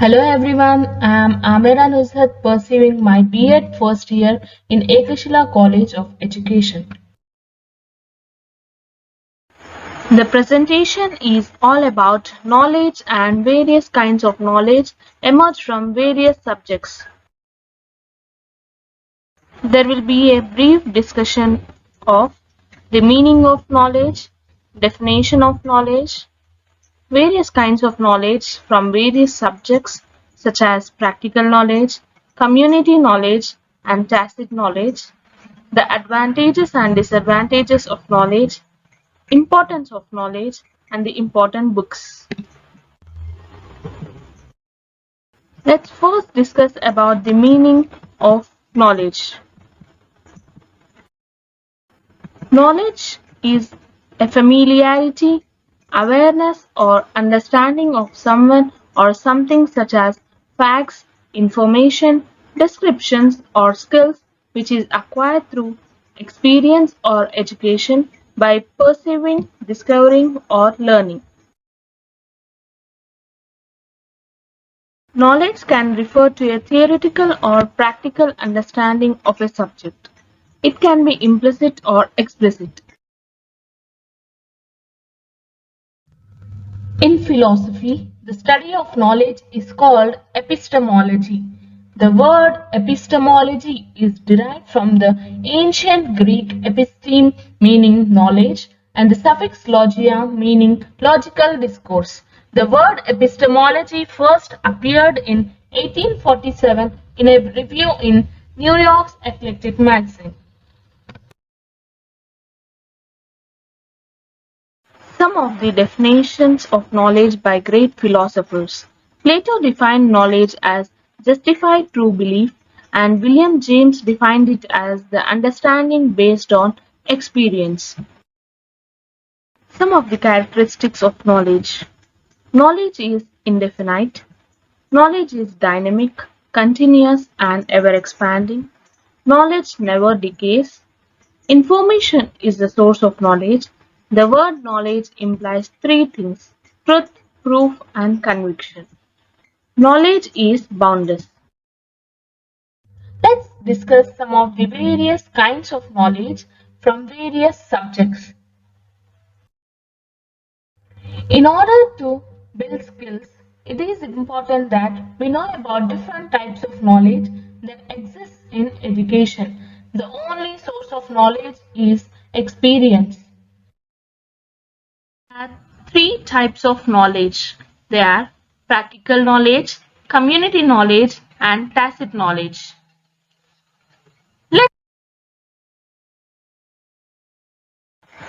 Hello everyone, I am Amira Nuzhat pursuing my B.Ed first year in Ekashila College of Education. The presentation is all about knowledge and various kinds of knowledge emerge from various subjects. There will be a brief discussion of the meaning of knowledge, definition of knowledge, various kinds of knowledge from various subjects such as practical knowledge, community knowledge, and tacit knowledge, the advantages and disadvantages of knowledge, importance of knowledge, and the important books. Let's first discuss about the meaning of knowledge. Knowledge is a familiarity, awareness, or understanding of someone or something such as facts, information, descriptions, or skills which is acquired through experience or education by perceiving, discovering, or learning. Knowledge can refer to a theoretical or practical understanding of a subject. It can be implicit or explicit. In philosophy, the study of knowledge is called epistemology. The word epistemology is derived from the ancient Greek episteme meaning knowledge and the suffix logia meaning logical discourse. The word epistemology first appeared in 1847 in a review in New York's Eclectic magazine. Some of the definitions of knowledge by great philosophers. Plato defined knowledge as justified true belief, and William James defined it as the understanding based on experience. Some of the characteristics of knowledge. Knowledge is indefinite. Knowledge is dynamic, continuous, and ever expanding. Knowledge never decays. Information is the source of knowledge. The word knowledge implies three things: truth, proof, and conviction. Knowledge is boundless. Let's discuss some of the various kinds of knowledge from various subjects. In order to build skills, it is important that we know about different types of knowledge that exist in education. The only source of knowledge is experience. There are three types of knowledge. They are practical knowledge, community knowledge, and tacit knowledge.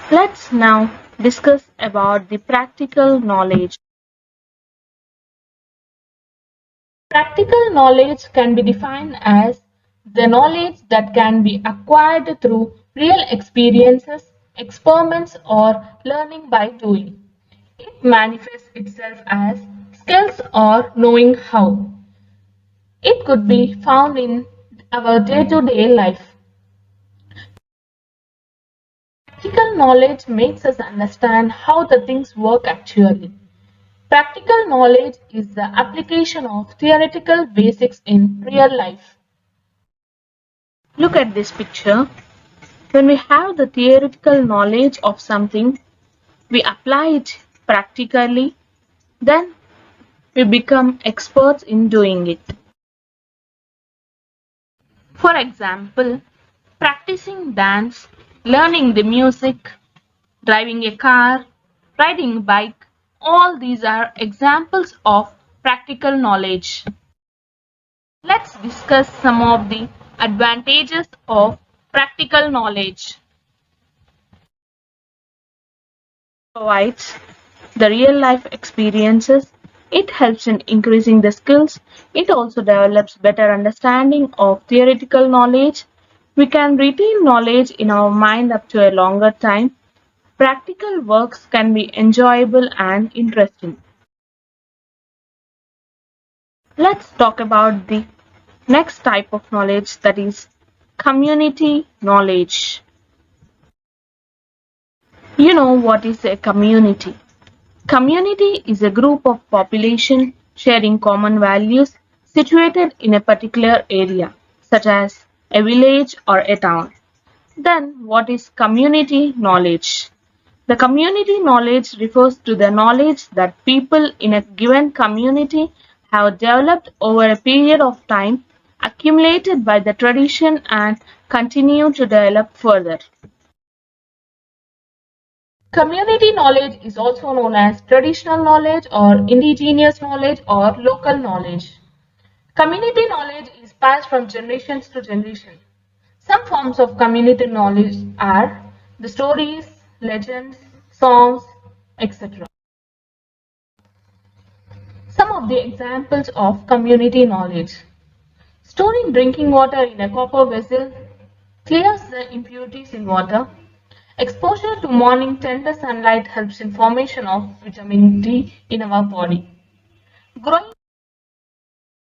Let's now discuss about the practical knowledge. Practical knowledge can be defined as the knowledge that can be acquired through real experiences, experiments, or learning by doing. It manifests itself as skills or knowing how. It could be found in our day-to-day life. Practical knowledge makes us understand how the things work actually. Practical knowledge is the application of theoretical basics in real life. Look at this picture. When we have the theoretical knowledge of something, we apply it practically, then we become experts in doing it. For example, practicing dance, learning the music, driving a car, riding a bike, all these are examples of practical knowledge. Let's discuss some of the advantages of practical knowledge. Provides the real life experiences. It helps in increasing the skills. It also develops better understanding of theoretical knowledge. We can retain knowledge in our mind up to a longer time. Practical works can be enjoyable and interesting. Let's talk about the next type of knowledge, that is community knowledge. You know what is a community? Community is a group of population sharing common values situated in a particular area, such as a village or a town. Then, what is community knowledge? The community knowledge refers to the knowledge that people in a given community have developed over a period of time, accumulated by the tradition, and continue to develop further. Community knowledge is also known as traditional knowledge or indigenous knowledge or local knowledge. Community knowledge is passed from generations to generation. Some forms of community knowledge are the stories, legends, songs, etc. Some of the examples of community knowledge. Storing drinking water in a copper vessel clears the impurities in water. Exposure to morning tender sunlight helps in formation of vitamin D in our body. Growing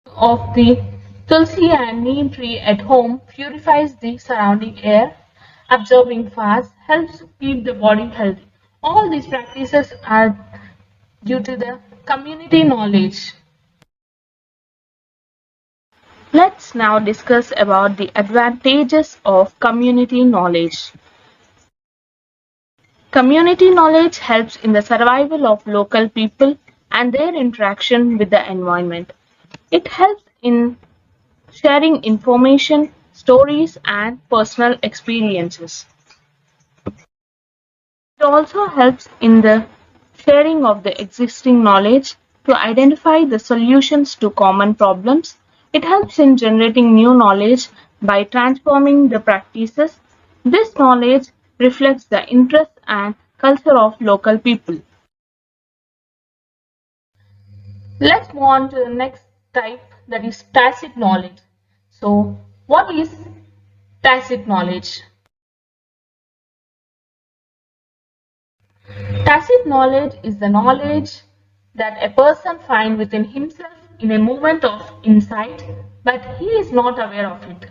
of the tulsi and neem tree at home purifies the surrounding air. Observing fast helps keep the body healthy. All these practices are due to the community knowledge. Let's now discuss about the advantages of community knowledge. Community knowledge helps in the survival of local people and their interaction with the environment. It helps in sharing information, stories, and personal experiences. It also helps in the sharing of the existing knowledge to identify the solutions to common problems. It helps in generating new knowledge by transforming the practices. This knowledge reflects the interests and culture of local people. Let's move on to the next type, that is tacit knowledge. So, what is tacit knowledge? Tacit knowledge is the knowledge that a person finds within himself in a moment of insight, but he is not aware of it.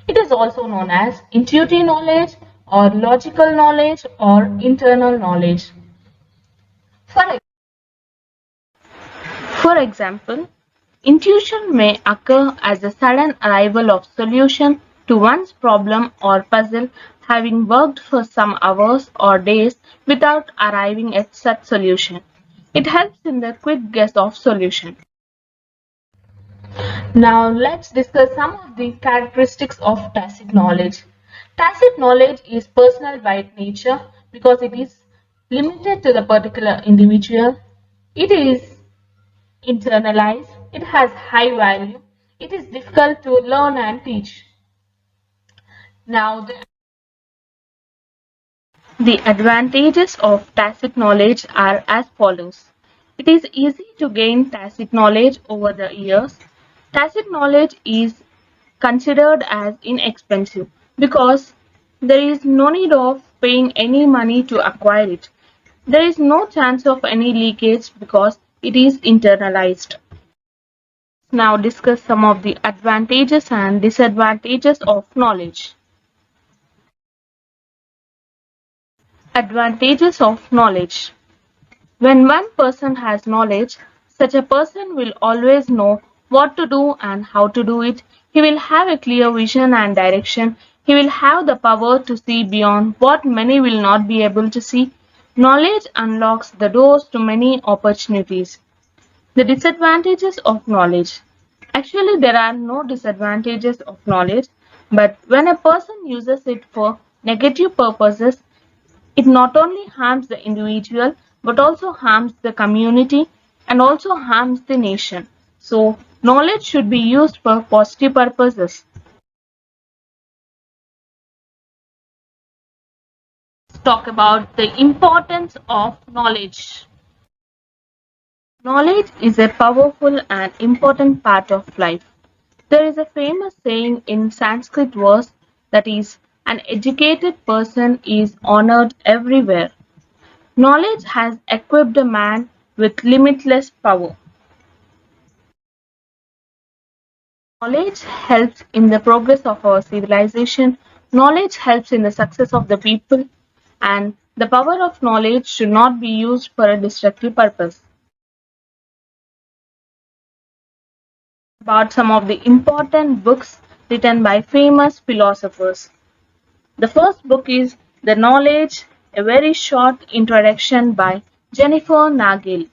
It is also known as intuitive knowledge or logical knowledge or internal knowledge. For For example, intuition may occur as a sudden arrival of solution to one's problem or puzzle, having worked for some hours or days without arriving at such solution. It helps in the quick guess of solution. Now let's discuss some of the characteristics of tacit knowledge. Tacit knowledge is personal by nature because it is limited to the particular individual. It is internalized, it has high value, it is difficult to learn and teach. Now, the advantages of tacit knowledge are as follows. It is easy to gain tacit knowledge over the years. Tacit knowledge is considered as inexpensive because there is no need of paying any money to acquire it. There is no chance of any leakage because it is internalized. Now discuss some of the advantages and disadvantages of knowledge. Advantages of knowledge. When one person has knowledge, such a person will always know what to do and how to do it. He will have a clear vision and direction. He will have the power to see beyond what many will not be able to see. Knowledge unlocks the doors to many opportunities. The disadvantages of knowledge. Actually, there are no disadvantages of knowledge, but when a person uses it for negative purposes, it not only harms the individual but also harms the community and also harms the nation. So, knowledge should be used for positive purposes. Let's talk about the importance of knowledge. Knowledge is a powerful and important part of life. There is a famous saying in Sanskrit verse that is, an educated person is honored everywhere. Knowledge has equipped a man with limitless power. Knowledge helps in the progress of our civilization. Knowledge helps in the success of the people. And the power of knowledge should not be used for a destructive purpose. about some of the important books written by famous philosophers. The first book is The Knowledge, a very short introduction by Jennifer Nagel.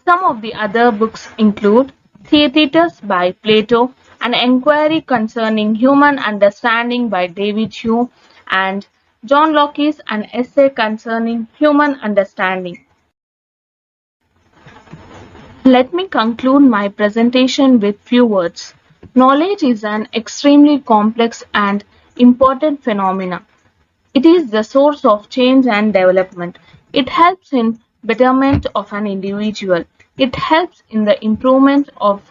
Some of the other books include Theaetetus by Plato, An Enquiry Concerning Human Understanding by David Hume, and John Locke's An Essay Concerning Human Understanding. Let me conclude my presentation with few words. Knowledge is an extremely complex and important phenomenon. It is the source of change and development. It helps in betterment of an individual. It helps in the improvement of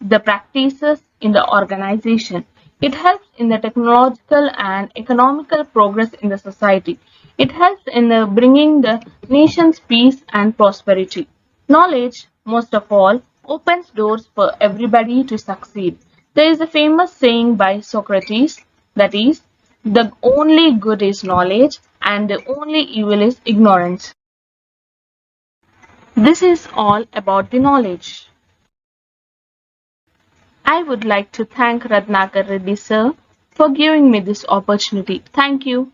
the practices in the organization. It helps in the technological and economical progress in the society. It helps in the bringing the nation's peace and prosperity. Knowledge, most of all, opens doors for everybody to succeed. There is a famous saying by Socrates that is, the only good is knowledge and the only evil is ignorance. This is all about the knowledge. I would like to thank Ratnakar Reddy sir for giving me this opportunity. Thank you.